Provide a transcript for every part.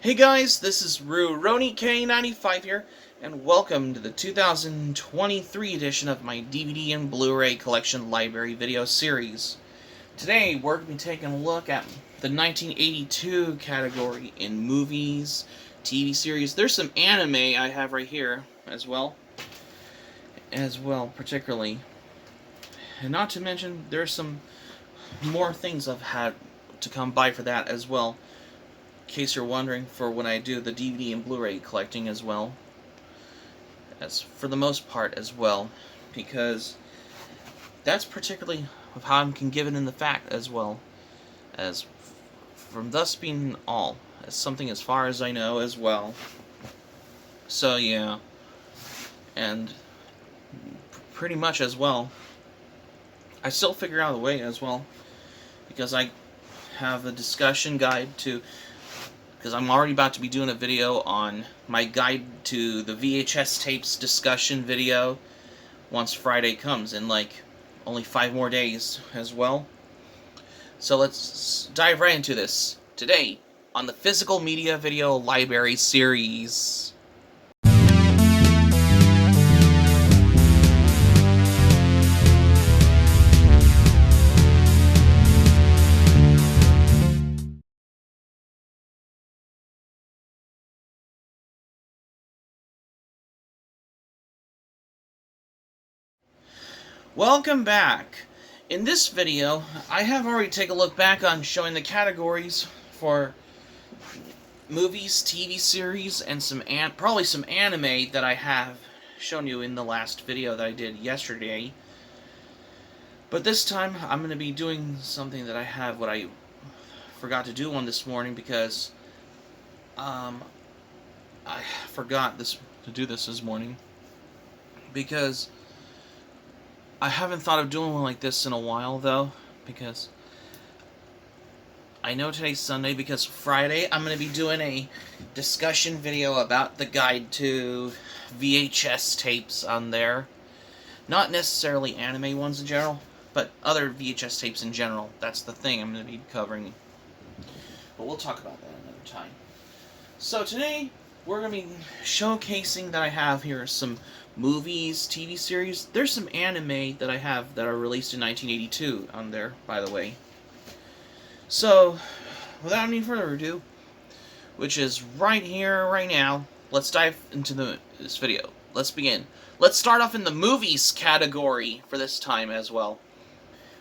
Hey guys, this is RoniK95 here, and welcome to the 2023 edition of my DVD and Blu Ray Collection Library video series. Today, we're going to be taking a look at the 1982 category in movies, TV series. There's some anime I have right here as well, particularly. And not to mention, there's some more things I've had to come by for that as well. In case you're wondering, for when I do the DVD and Blu Ray collecting as well. As for the most part as well. Because that's particularly how I can give it in the fact as well. As from thus being all. As something as far as I know as well. So yeah. And pretty much as well. I still figure out a way as well. Because I have a discussion guide to... Because I'm already about to be doing a video on my guide to the VHS tapes discussion video once Friday comes, in like only 5 more days as well. So let's dive right into this today on the Physical Media Video Library series. Welcome back. In this video, I have already taken a look back on showing the categories for movies, TV series, and probably some anime that I have shown you in the last video that I did yesterday. But this time, I'm going to be doing something that I forgot to do on this morning because I forgot to do this morning because I haven't thought of doing one like this in a while, though, because I know today's Sunday, because Friday I'm going to be doing a discussion video about the guide to VHS tapes on there. Not necessarily anime ones in general, but other VHS tapes in general. That's the thing I'm going to be covering. But we'll talk about that another time. So today, we're going to be showcasing that I have here some movies, TV series. There's some anime that I have that are released in 1982 on there, by the way. So, without any further ado, which is right here, right now, let's dive into this video. Let's begin. Let's start off in the movies category for this time as well.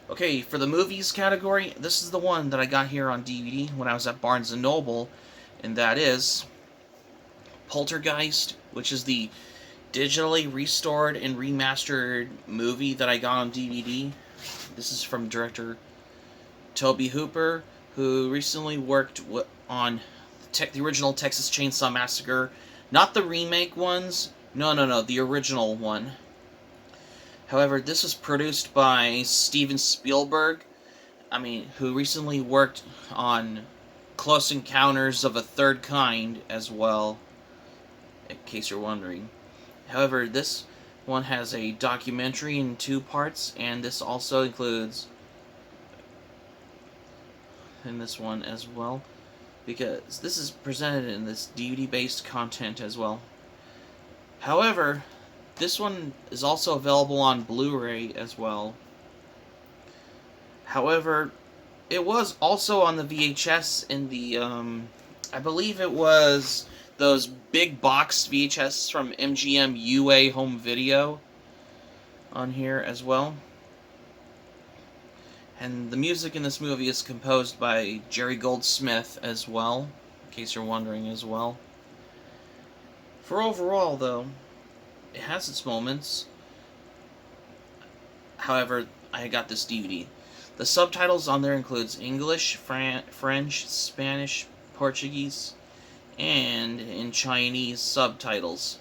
Okay, for the movies category, this is the one that I got here on DVD when I was at Barnes & Noble, and that is Poltergeist, which is the digitally restored and remastered movie that I got on DVD. This is from director Tobe Hooper, who recently worked on the original Texas Chainsaw Massacre. Not the remake ones. No, the original one. However, this was produced by Steven Spielberg, who recently worked on Close Encounters of a Third Kind as well, in case you're wondering. However, this one has a documentary in 2 parts, and this also includes in this one as well, because this is presented in this DVD-based content as well. However, this one is also available on Blu-ray as well. However, it was also on the VHS in the, I believe it was those big box VHS from MGM UA Home Video on here as well. And the music in this movie is composed by Jerry Goldsmith as well, in case you're wondering as well. For overall, though, it has its moments. However, I got this DVD. The subtitles on there includes English, French, Spanish, Portuguese, and in Chinese subtitles.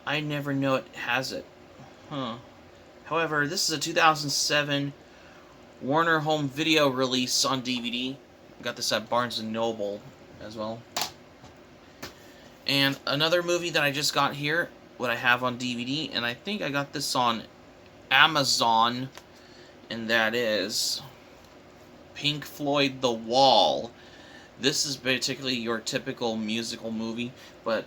I never know it has it. However, this is a 2007 Warner Home Video release on DVD. I got this at Barnes & Noble as well. And another movie that I just got here, what I have on DVD, and I think I got this on Amazon, and that is Pink Floyd The Wall. This is particularly your typical musical movie, but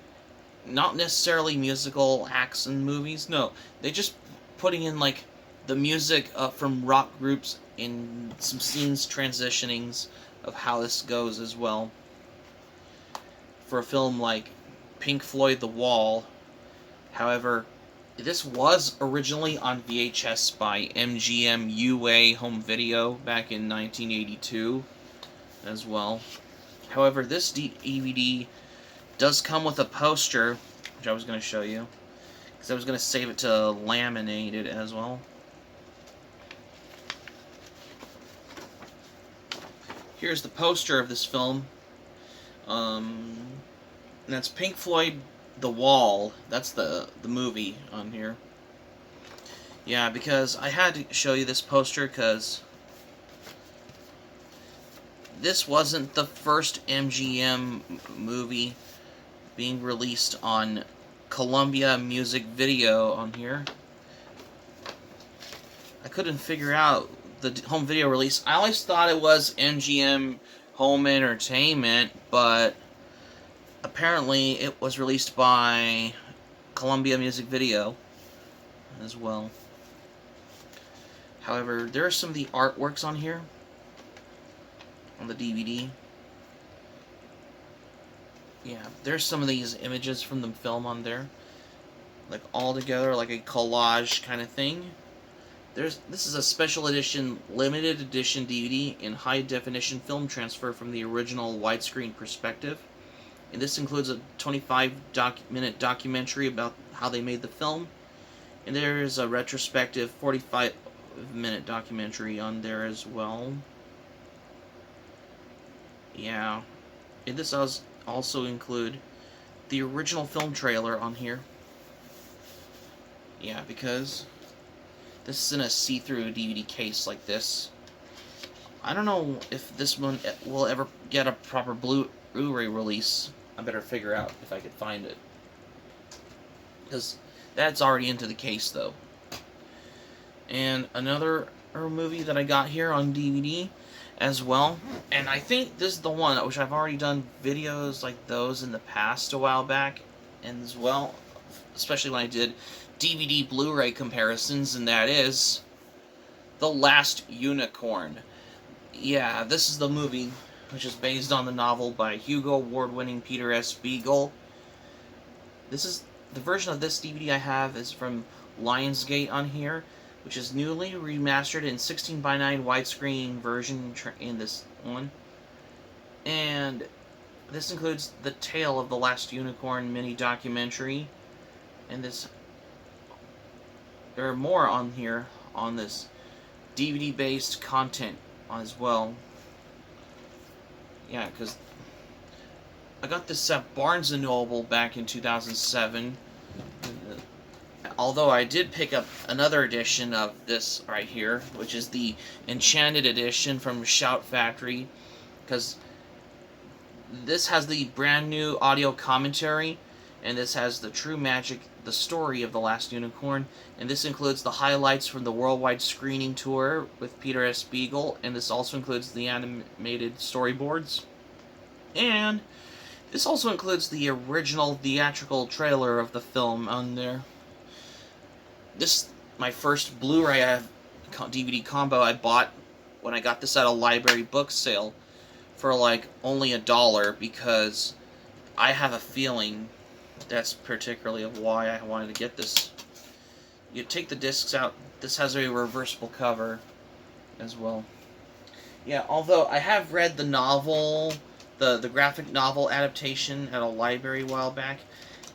not necessarily musical action movies. No, they just putting in like the music from rock groups in some scenes transitionings of how this goes as well. For a film like Pink Floyd The Wall, however, this was originally on VHS by MGM UA Home Video back in 1982 as well. However, this DVD does come with a poster, which I was going to show you, because I was going to save it to laminate it as well. Here's the poster of this film. And that's Pink Floyd The Wall. That's the movie on here. Yeah, because I had to show you this poster because this wasn't the first MGM movie being released on Columbia Music Video on here. I couldn't figure out the home video release. I always thought it was MGM Home Entertainment, but apparently it was released by Columbia Music Video as well. However, there are some of the artworks on here on the DVD. Yeah, there's some of these images from the film on there, like all together, like a collage kind of thing. This is a special edition, limited edition DVD in high definition film transfer from the original widescreen perspective. And this includes a 25-minute documentary about how they made the film. And there is a retrospective 45-minute documentary on there as well. Yeah. And this does also include the original film trailer on here. Yeah, because this is in a see-through DVD case like this. I don't know if this one will ever get a proper Blu Ray release. I better figure out if I could find it, because that's already into the case though. And another movie that I got here on DVD as well, and I think this is the one which I've already done videos like those in the past a while back, and as well, especially when I did DVD Blu Ray comparisons, and that is The Last Unicorn. Yeah, this is the movie which is based on the novel by Hugo Award-winning Peter S. Beagle. This is the version of this DVD I have is from Lionsgate on here, which is newly remastered in 16:9 widescreen version in this one. And this includes the Tale of the Last Unicorn mini documentary, and there are more on here on this DVD-based content as well. Yeah, because I got this at Barnes & Noble back in 2007. Although I did pick up another edition of this right here, which is the Enchanted Edition from Shout Factory, because this has the brand new audio commentary, and this has the true magic, the story of The Last Unicorn, and this includes the highlights from the worldwide screening tour with Peter S. Beagle, and this also includes the animated storyboards, and this also includes the original theatrical trailer of the film on there. This my first Blu-ray DVD combo I bought when I got this at a library book sale for like only $1, because I have a feeling that's particularly of why I wanted to get this. You take the discs out. This has a reversible cover as well. Yeah, although I have read the novel, the graphic novel adaptation at a library a while back,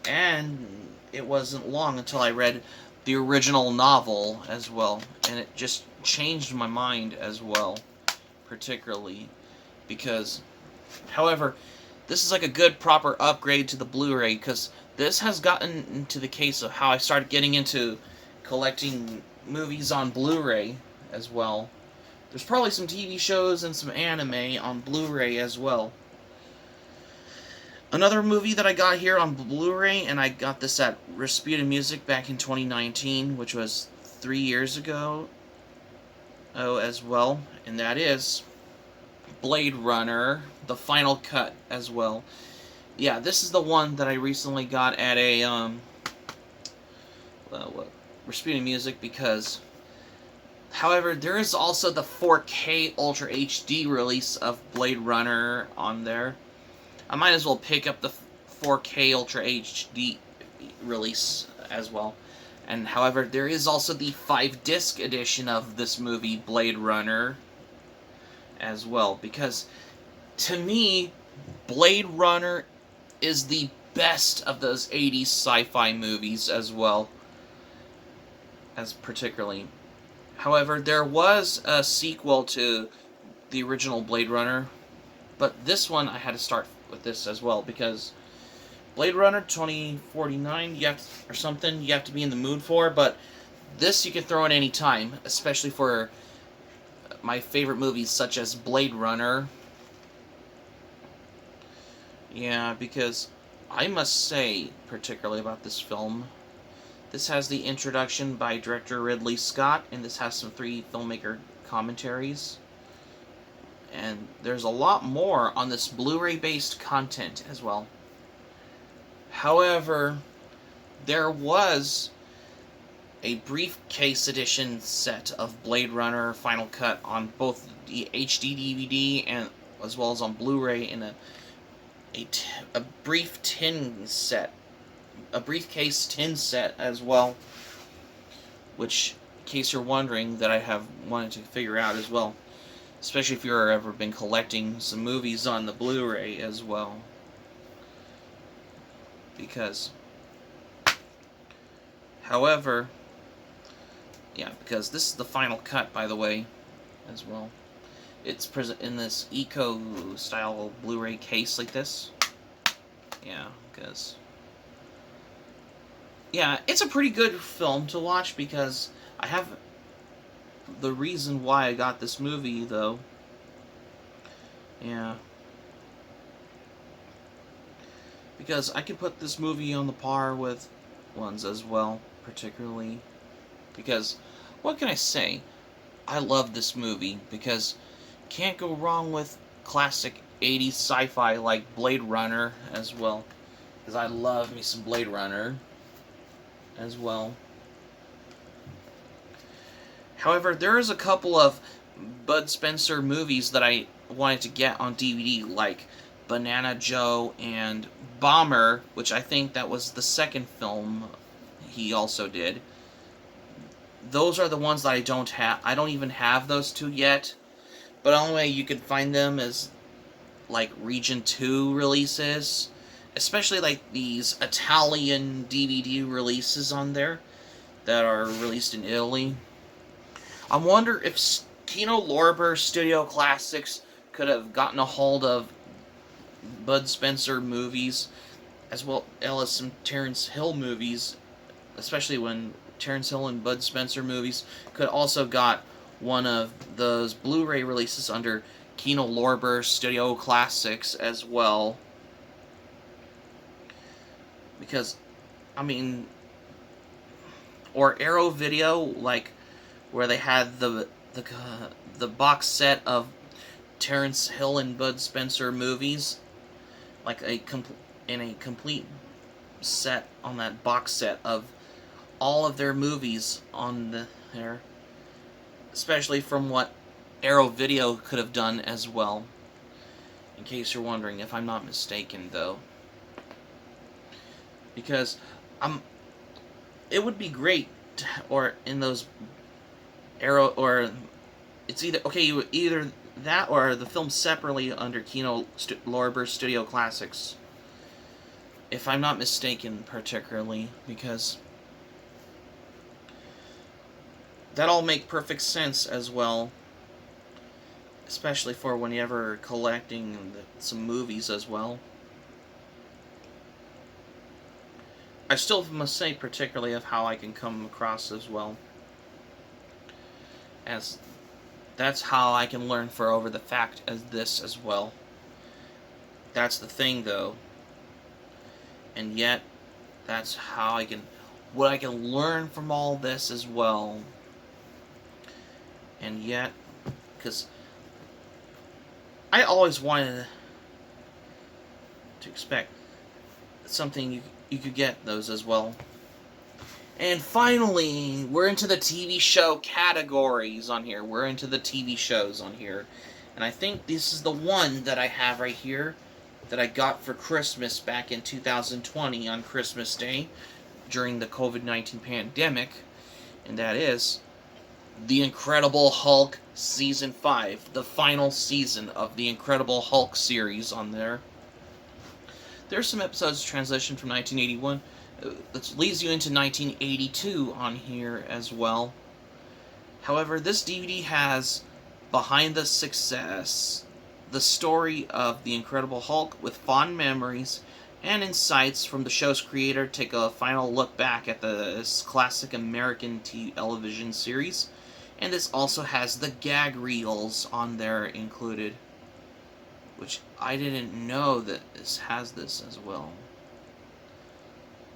and it wasn't long until I read the original novel as well, and it just changed my mind as well, particularly because, however, this is like a good proper upgrade to the Blu-ray, because this has gotten into the case of how I started getting into collecting movies on Blu-ray as well. There's probably some TV shows and some anime on Blu-ray as well. Another movie that I got here on Blu-ray, and I got this at Rasputin Music back in 2019, which was 3 years ago as well, and that is Blade Runner, the final cut as well. Yeah, this is the one that I recently got at a Rasputin Music because. However, there is also the 4K Ultra HD release of Blade Runner on there. I might as well pick up the 4K Ultra HD release as well. And however, there is also the 5-disc edition of this movie, Blade Runner, as well. Because, to me, Blade Runner is the best of those 80s sci-fi movies as well. As particularly. However, there was a sequel to the original Blade Runner, but this one I had to start with this as well because Blade Runner 2049 you have to be in the mood for, but this you can throw in any time, especially for my favorite movies such as Blade Runner. Yeah, because I must say particularly about this film, this has the introduction by director Ridley Scott, and this has some 3 filmmaker commentaries. And there's a lot more on this Blu-ray based content as well. However, there was a briefcase edition set of Blade Runner Final Cut on both the HD DVD and as well as on Blu-ray in a brief tin set. A briefcase tin set as well, which, in case you're wondering, that I have wanted to figure out as well, especially if you've ever been collecting some movies on the Blu-ray as well, because, however, yeah, because this is the final cut, by the way, as well. It's present in this eco-style Blu-ray case like this. Yeah, because. Yeah, it's a pretty good film to watch because I have the reason why I got this movie, though. Yeah. Because I could put this movie on the par with ones as well, particularly. Because, what can I say? I love this movie because can't go wrong with classic 80s sci-fi like Blade Runner as well. Because I love me some Blade Runner as well. However, there is a couple of Bud Spencer movies that I wanted to get on DVD, like Banana Joe and Bomber, which I think that was the second film he also did. Those are the ones that I don't have. I don't even have those 2 yet. But the only way you could find them is like Region 2 releases. Especially like these Italian DVD releases on there that are released in Italy. I wonder if Kino Lorber Studio Classics could have gotten a hold of Bud Spencer movies, as well as some Terence Hill movies, especially when Terence Hill and Bud Spencer movies could also got one of those Blu-ray releases under Kino Lorber Studio Classics as well. Because, I mean, or Arrow Video, like where they had the box set of Terence Hill and Bud Spencer movies, like in a complete set on that box set of all of their movies on there, especially from what Arrow Video could have done as well. In case you're wondering, if I'm not mistaken, though. Because it would be great, or in those Arrow, or it's either that or the film separately under Kino Lorber Studio Classics, if I'm not mistaken, particularly, because that'll make perfect sense as well, especially for whenever collecting some movies as well. I still must say particularly of how I can come across as well, as that's how I can learn for over the fact as this as well. That's the thing, though. And yet, that's how what I can learn from all this as well. And yet, because I always wanted to expect something you could get those as well. And finally, we're into the TV show categories on here. We're into the TV shows on here. And I think this is the one that I have right here that I got for Christmas back in 2020 on Christmas Day during the COVID-19 pandemic. And that is The Incredible Hulk Season 5, the final season of the Incredible Hulk series on there. There's some episodes transitioned from 1981 that leads you into 1982 on here as well. However, this DVD has Behind the Success, the story of the Incredible Hulk with fond memories and insights from the show's creator. Take a final look back at this classic American television series. And this also has the gag reels on there included, which I didn't know that this has this as well.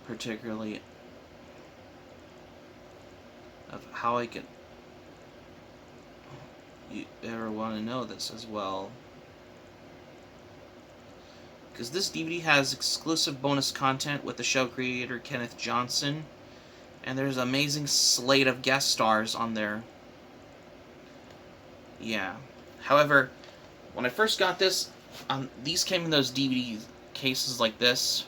Particularly of how I could, you ever want to know this as well, because this DVD has exclusive bonus content with the show creator Kenneth Johnson, and there's an amazing slate of guest stars on there. Yeah. However, when I first got this, these came in those DVD cases like this.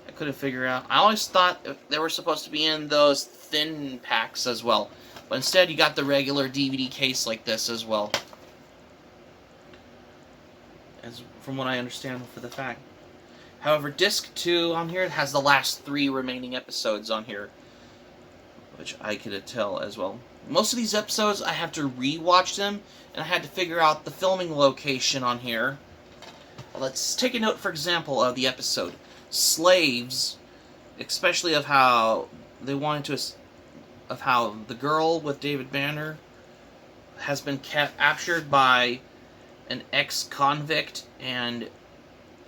I couldn't figure out. I always thought they were supposed to be in those thin packs as well. But instead, you got the regular DVD case like this as well. As from what I understand for the fact. However, disc 2 on here has the last 3 remaining episodes on here, which I could tell as well. Most of these episodes, I have to re-watch them, and I had to figure out the filming location on here. Let's take a note, for example, of the episode Slaves, especially of how they wanted to, of how the girl with David Banner has been captured by an ex-convict and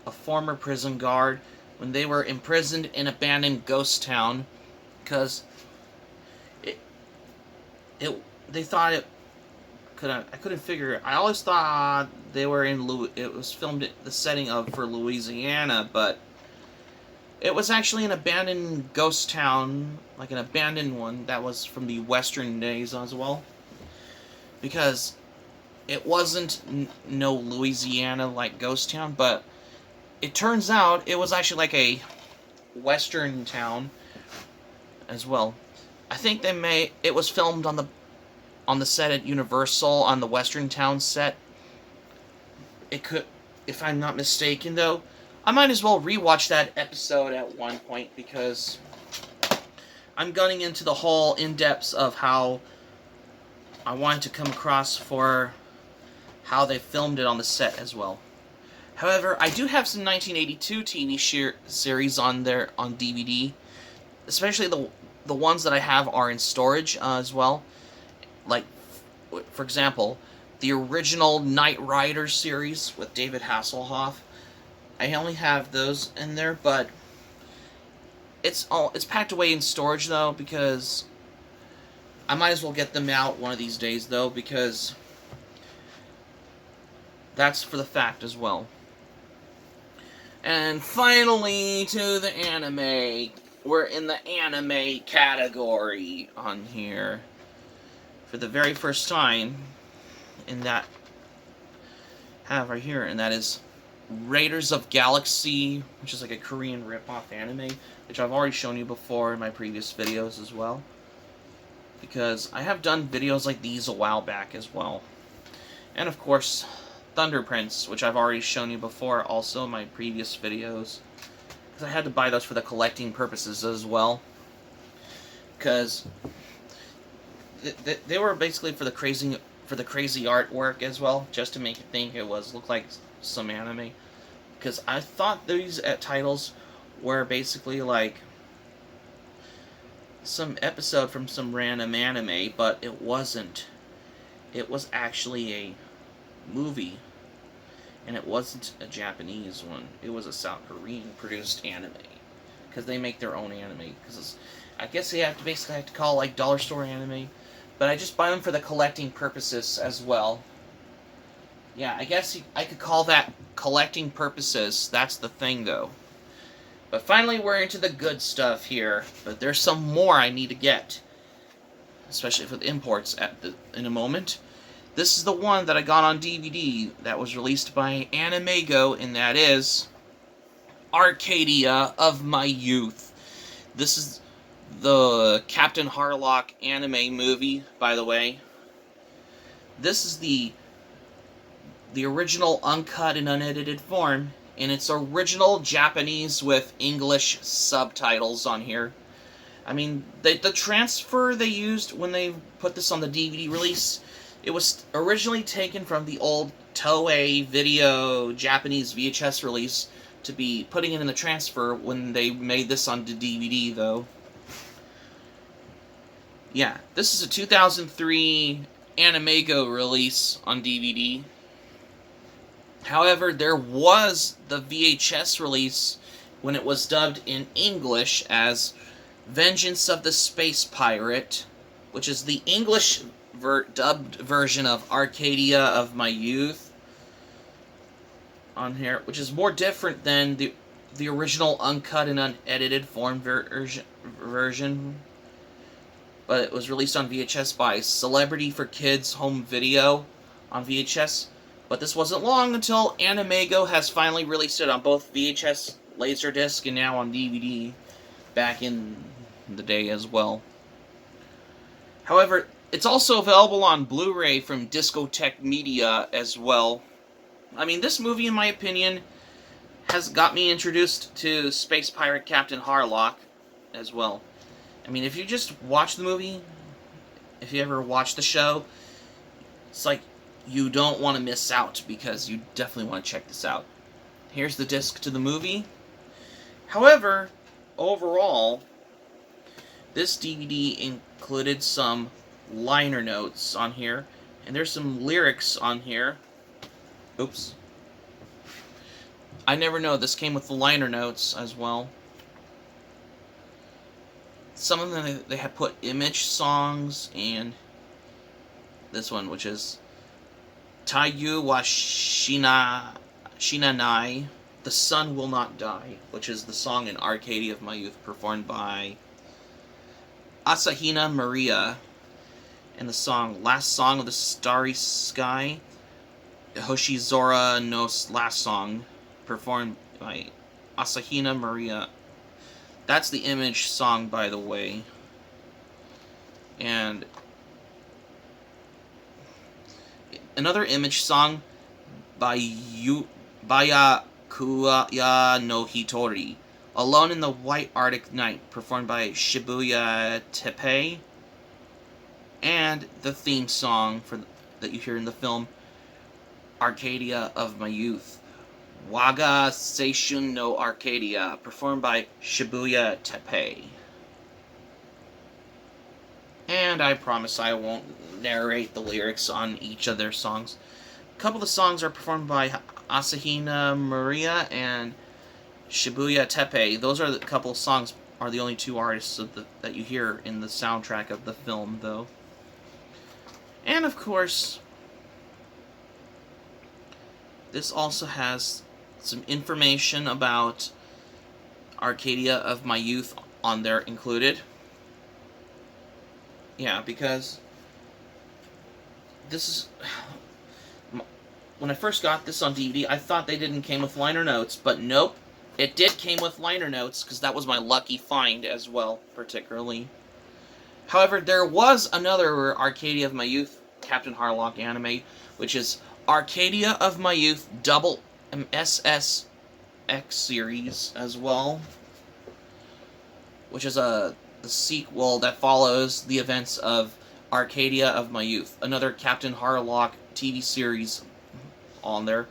a former prison guard when they were imprisoned in an abandoned ghost town, because they thought it could. I couldn't figure it. I always thought they were in it was filmed at the setting of for Louisiana, but it was actually an abandoned ghost town, like an abandoned one that was from the Western days as well, because it wasn't no Louisiana like ghost town, but it turns out it was actually like a Western town as well. I think it was filmed on the set at Universal on the Western Town set. It could, if I'm not mistaken though. I might as well rewatch that episode at one point, because I'm gunning into the whole in-depths of how I wanted to come across for how they filmed it on the set as well. However, I do have some 1982 TV series on there on DVD, especially the ones that I have are in storage as well. Like, for example, the original Knight Rider series with David Hasselhoff. I only have those in there, but it's packed away in storage though, because I might as well get them out one of these days though, because that's for the fact as well. And finally, to the anime. We're in the anime category on here for the very first time in that have right here, and that is Raiders of Galaxy, which is like a Korean rip-off anime, which I've already shown you before in my previous videos as well, because I have done videos like these a while back as well. And of course, Thunder Prince, which I've already shown you before also in my previous videos, because I had to buy those for the collecting purposes as well, because they were basically for the crazy artwork as well, just to make it think it look like some anime, because I thought these titles were basically like some episode from some random anime, but it wasn't. It was actually a movie, and it wasn't a Japanese one. It was a South Korean produced anime, because they make their own anime. Because I guess they basically have to call it like dollar store anime, but I just buy them for the collecting purposes as well. Yeah, I guess I could call that collecting purposes. That's the thing, though. But finally, we're into the good stuff here. But there's some more I need to get, especially for the imports in a moment. This is the one that I got on DVD that was released by Animago, and that is Arcadia of My Youth. This is the Captain Harlock anime movie, by the way. This is the original uncut and unedited form in its original Japanese with English subtitles on here. I mean, the transfer they used when they put this on the DVD release, it was originally taken from the old Toei video Japanese VHS release to be putting it in the transfer when they made this on the DVD, though. Yeah, this is a 2003 Animago release on DVD. However, there was the VHS release when it was dubbed in English as Vengeance of the Space Pirate, which is the English dubbed version of Arcadia of My Youth on here, which is more different than the original uncut and unedited form version. But it was released on VHS by Celebrity for Kids Home Video on VHS. But this wasn't long until Animago has finally released it on both VHS, Laserdisc, and now on DVD back in the day as well. However, it's also available on Blu-ray from Discotek Media as well. I mean, this movie, in my opinion, has got me introduced to Space Pirate Captain Harlock as well. I mean, if you just watch the movie, if you ever watch the show, it's like you don't want to miss out, because you definitely want to check this out. Here's the disc to the movie. However, overall, this DVD included some liner notes on here, and there's some lyrics on here. Oops. I never know, this came with the liner notes as well. Some of them, they have put image songs, and this one, which is Taiyu wa Shinanai, The Sun Will Not Die, which is the song in Arcadia of My Youth performed by Asahina Maria, and the song Last Song of the Starry Sky, Hoshizora no Last Song, performed by Asahina Maria. That's the image song, by the way. And another image song by Baya Kuya no Hitori, Alone in the White Arctic Night, performed by Shibuya Teppei. And the theme song that you hear in the film, Arcadia of My Youth, Waga Seishun no Arcadia, performed by Shibuya Teppei. And I promise I won't narrate the lyrics on each of their songs. A couple of the songs are performed by Asahina Maria and Shibuya Teppei. Those are the couple of songs, are the only two artists that you hear in the soundtrack of the film, though. And of course, this also has some information about Arcadia of My Youth on there included. Yeah, because this is... When I first got this on DVD, I thought they didn't came with liner notes, but nope, it did came with liner notes, because that was my lucky find as well, particularly. However, there was another Arcadia of My Youth Captain Harlock anime, which is Arcadia of My Youth Double SSX series as well, which is the sequel that follows the events of Arcadia of My Youth, another Captain Harlock TV series on there,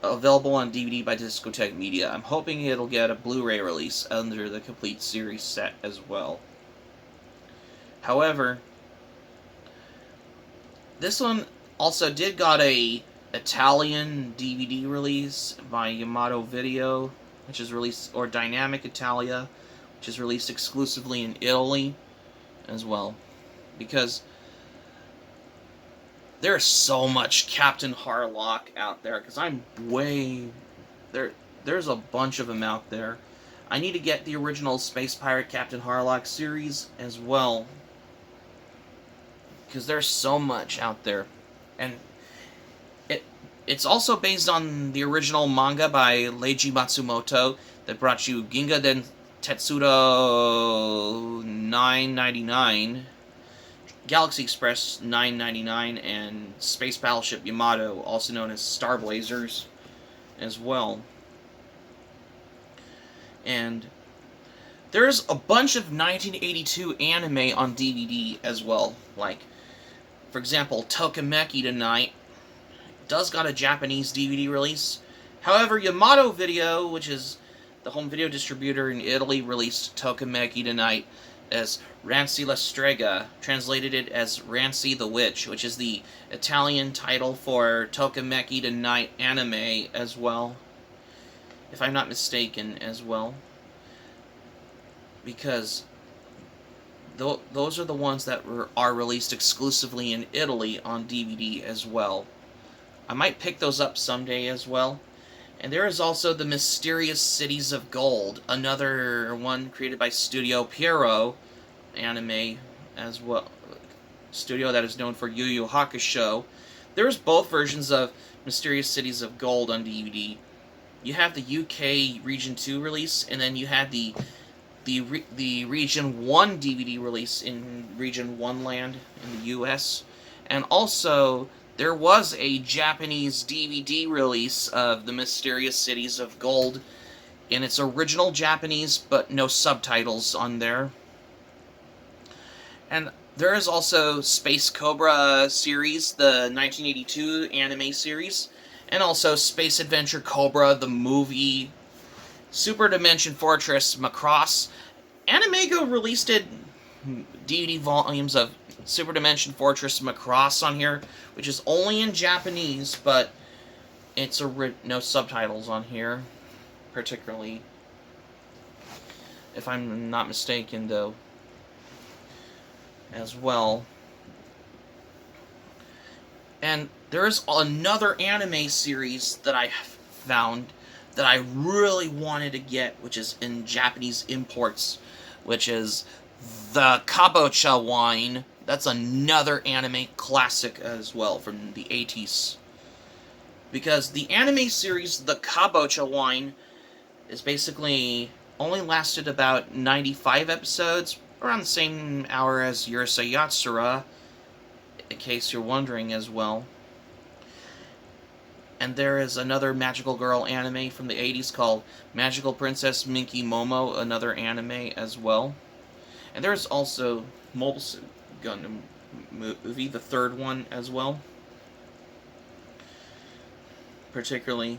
available on DVD by Discotek Media. I'm hoping it'll get a Blu-ray release under the complete series set as well. However, this one also did got a Italian DVD release by Yamato Video, which is released, or Dynamic Italia, which is released exclusively in Italy as well. Because there's so much Captain Harlock out there, because I'm way... There's a bunch of them out there. I need to get the original Space Pirate Captain Harlock series as well, because there's so much out there. And it's also based on the original manga by Leiji Matsumoto that brought you Ginga Den Tetsudo 999, Galaxy Express 999, and Space Battleship Yamato, also known as Star Blazers, as well. And there's a bunch of 1982 anime on DVD as well. Like, for example, Tokimeki Tonight does got a Japanese DVD release. However, Yamato Video, which is the home video distributor in Italy, released Tokimeki Tonight as Rancy la Strega, translated it as Rancy the Witch, which is the Italian title for Tokimeki Tonight anime as well, if I'm not mistaken as well. Because those are the ones that are released exclusively in Italy on DVD as well. I might pick those up someday as well. And there is also the Mysterious Cities of Gold, another one created by Studio Pierrot anime as well. Studio that is known for Yu Yu Hakusho. There's both versions of Mysterious Cities of Gold on DVD. You have the UK Region 2 release, and then you had the Region 1 DVD release in Region 1 land in the US. And also, there was a Japanese DVD release of The Mysterious Cities of Gold in its original Japanese, but no subtitles on there. And there is also Space Cobra series, the 1982 anime series, and also Space Adventure Cobra, the movie, Super Dimension Fortress Macross. Animego released DVD volumes of Super Dimension Fortress Macross on here, which is only in Japanese, but it's no subtitles on here, particularly, if I'm not mistaken, though, as well. And there is another anime series that I found that I really wanted to get, which is in Japanese imports, which is the Kabocha Wine. That's another anime classic as well from the 80s. Because the anime series, the Kabocha Wine, is basically only lasted about 95 episodes, around the same hour as Urusei Yatsura, in case you're wondering as well. And there is another magical girl anime from the 80s called Magical Princess Minky Momo, another anime as well. And there's also Mobile Suit Gundam movie, the third one as well. Particularly,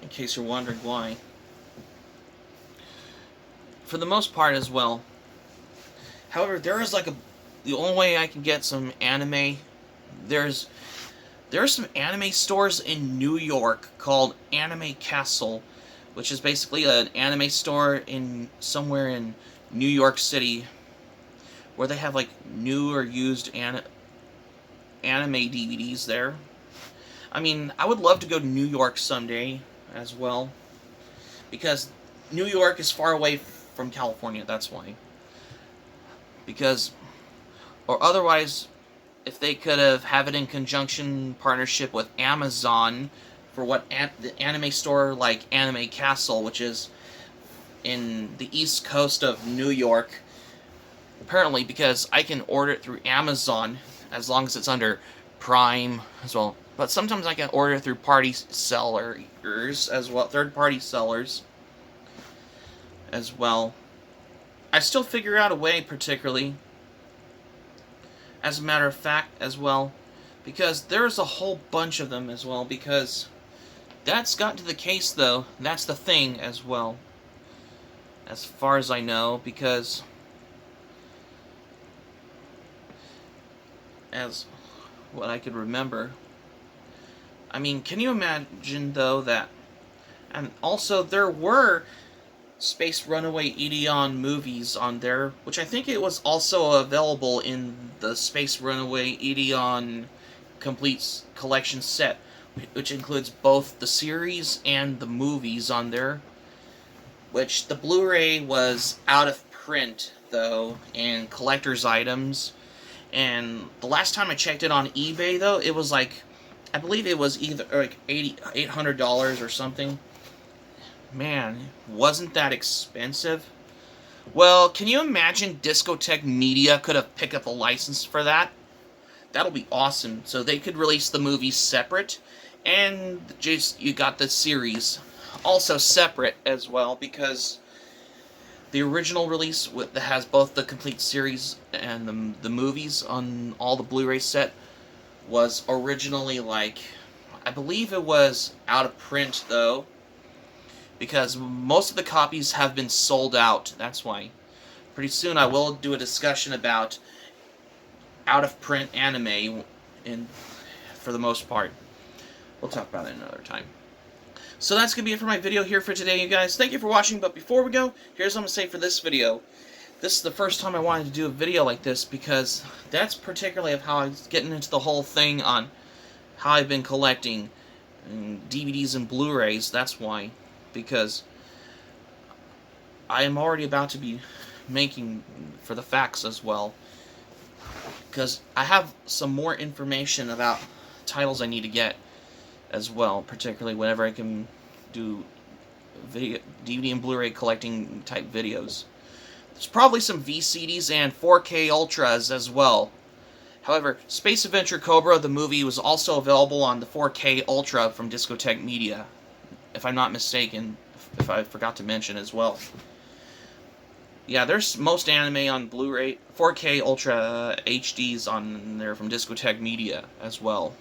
in case you're wondering why. For the most part as well. However, there is the only way I can get some anime, there are some anime stores in New York called Anime Castle, which is basically an anime store somewhere in New York City, where they have new or used anime DVDs there. I mean, I would love to go to New York someday as well, because New York is far away from California, that's why. Or otherwise, if they could have it in conjunction partnership with Amazon for the anime store like Anime Castle, which is in the east coast of New York, apparently, because I can order it through Amazon as long as it's under Prime as well. But sometimes I can order through party sellers as well, third-party sellers as well. I still figure out a way, particularly, as a matter of fact, as well, because there's a whole bunch of them as well, because that's gotten to the case, though, that's the thing as well, as far as I know, because as what I could remember, I mean, can you imagine, though, that, and also there were Space Runaway Ideon movies on there, which I think it was also available in the Space Runaway Ideon complete collection set, which includes both the series and the movies on there. Which the Blu-ray was out of print though, and collector's items. And the last time I checked it on eBay though, it was like, I believe it was either like $800 or something. Man, wasn't that expensive? Well, can you imagine Discotek Media could have picked up a license for that? That'll be awesome. So they could release the movies separate, and just you got the series also separate as well, because the original release that has both the complete series and the movies on all the Blu-ray set was originally like, I believe it was out of print though, because most of the copies have been sold out. That's why. Pretty soon I will do a discussion about out-of-print anime, for the most part. We'll talk about it another time. So that's going to be it for my video here for today, you guys. Thank you for watching, but before we go, here's what I'm going to say for this video. This is the first time I wanted to do a video like this, because that's particularly of how I was getting into the whole thing on how I've been collecting DVDs and Blu-rays. That's why. Because I am already about to be making for the facts as well. Because I have some more information about titles I need to get as well, particularly whenever I can do DVD and Blu-ray collecting type videos. There's probably some VCDs and 4K Ultras as well. However, Space Adventure Cobra, the movie, was also available on the 4K Ultra from Discotek Media, if I'm not mistaken, if I forgot to mention as well. Yeah, there's most anime on Blu-ray, 4K Ultra HDs on there from Discotek Media as well,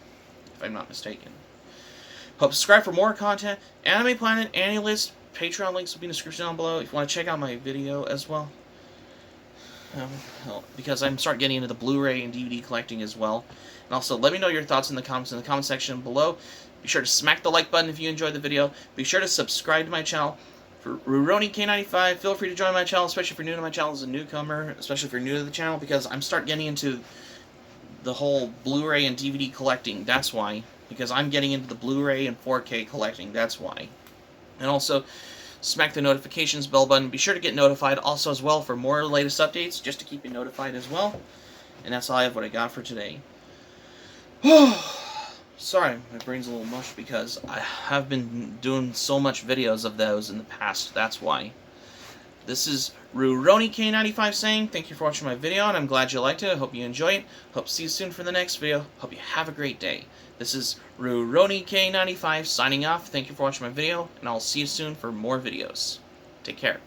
if I'm not mistaken. Hope subscribe for more content. Anime Planet, AniList, Patreon links will be in the description down below if you want to check out my video as well. Because I'm starting getting into the Blu-ray and DVD collecting as well. And also, let me know your thoughts in the comment section below. Be sure to smack the like button if you enjoyed the video. Be sure to subscribe to my channel. For Rurouni K95, feel free to join my channel, especially if you're new to my channel as a newcomer, especially if you're new to the channel, because I'm starting getting into the whole Blu-ray and DVD collecting. That's why. Because I'm getting into the Blu-ray and 4K collecting. That's why. And also, smack the notifications bell button. Be sure to get notified also as well for more latest updates, just to keep you notified as well. And that's all I have what I got for today. Sorry, my brain's a little mush because I have been doing so much videos of those in the past. That's why. This is Rurouni K95 saying thank you for watching my video, and I'm glad you liked it. I hope you enjoy it. Hope to see you soon for the next video. Hope you have a great day. This is Rurouni K95 signing off. Thank you for watching my video, and I'll see you soon for more videos. Take care.